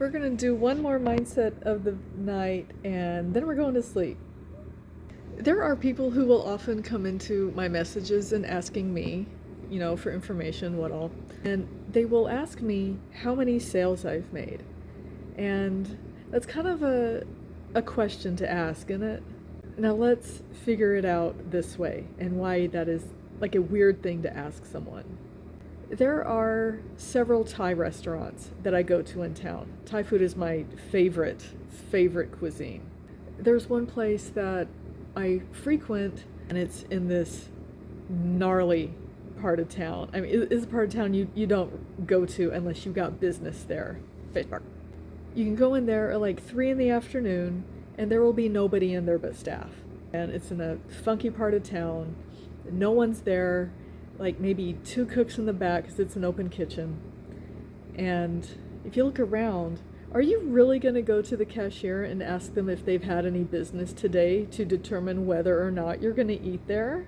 We're going to do one more mindset of the night and then we're going to sleep. There are people who will often come into my messages and asking me, for information, what all. And they will ask me how many sales I've made. And that's kind of a question to ask, isn't it? Now let's figure it out this way and why that is like a weird thing to ask someone. There are several Thai restaurants that I go to in town. Thai food is my favorite cuisine. There's one place that I frequent and it's in this gnarly part of town. I mean, it's a part of town you don't go to unless you've got business there. Facebook. You can go in there at like 3 in the afternoon and there will be nobody in there but staff. And it's in a funky part of town. No one's there, like maybe 2 cooks in the back because it's an open kitchen. And if you look around, are you really going to go to the cashier and ask them if they've had any business today to determine whether or not you're going to eat there?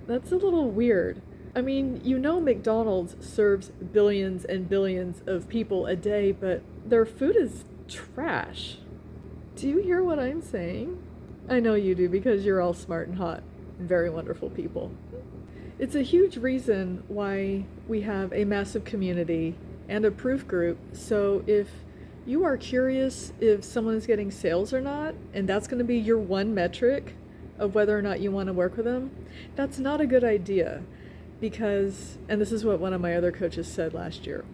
That's a little weird. I mean, McDonald's serves billions and billions of people a day, but their food is trash. Do you hear what I'm saying? I know you do because you're all smart and hot and very wonderful people. It's a huge reason why we have a massive community and a proof group. So if you are curious if someone is getting sales or not, and that's going to be your one metric of whether or not you want to work with them, that's not a good idea. Because, and this is what one of my other coaches said last year,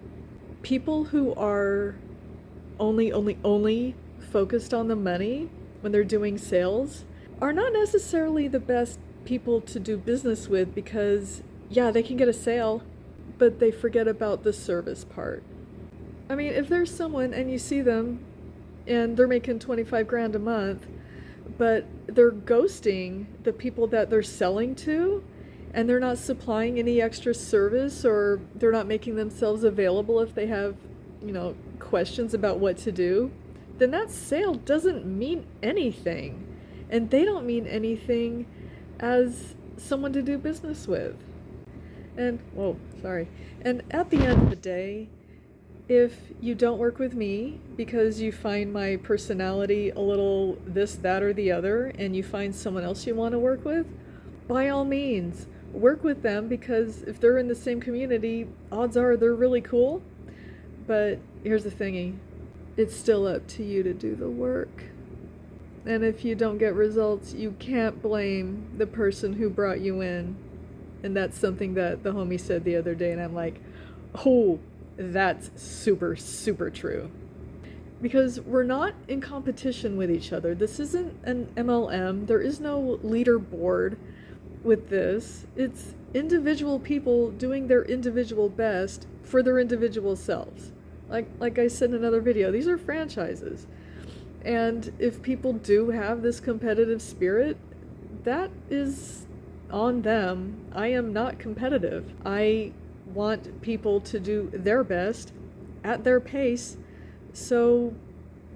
people who are only focused on the money when they're doing sales are not necessarily the best people to do business with because, yeah, they can get a sale, but they forget about the service part. I mean, if there's someone and you see them and they're making 25 grand a month, but they're ghosting the people that they're selling to, and they're not supplying any extra service or they're not making themselves available if they have, questions about what to do, then that sale doesn't mean anything. And they don't mean anything as someone to do business with. And, And at the end of the day, if you don't work with me because you find my personality a little this, that, or the other, and you find someone else you want to work with, by all means, work with them because if they're in the same community, odds are they're really cool. But here's the thingy, it's still up to you to do the work. And if you don't get results, you can't blame the person who brought you in. And that's something that the homie said the other day, and I'm like, oh, that's super, super true. Because we're not in competition with each other. This isn't an MLM. There is no leaderboard with this. It's individual people doing their individual best for their individual selves. Like I said in another video, these are franchises. And if people do have this competitive spirit, that is on them. I am not competitive. I want people to do their best at their pace so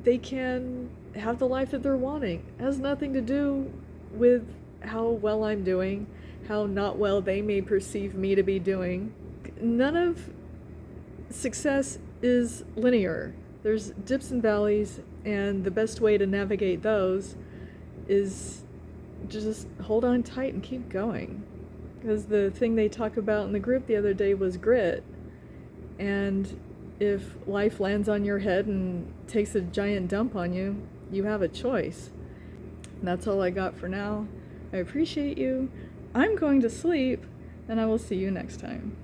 they can have the life that they're wanting. It has nothing to do with how well I'm doing, how not well they may perceive me to be doing. None of success is linear. There's dips and valleys, and the best way to navigate those is just hold on tight and keep going. Because the thing they talk about in the group the other day was grit. And if life lands on your head and takes a giant dump on you, you have a choice. And that's all I got for now. I appreciate you. I'm going to sleep, and I will see you next time.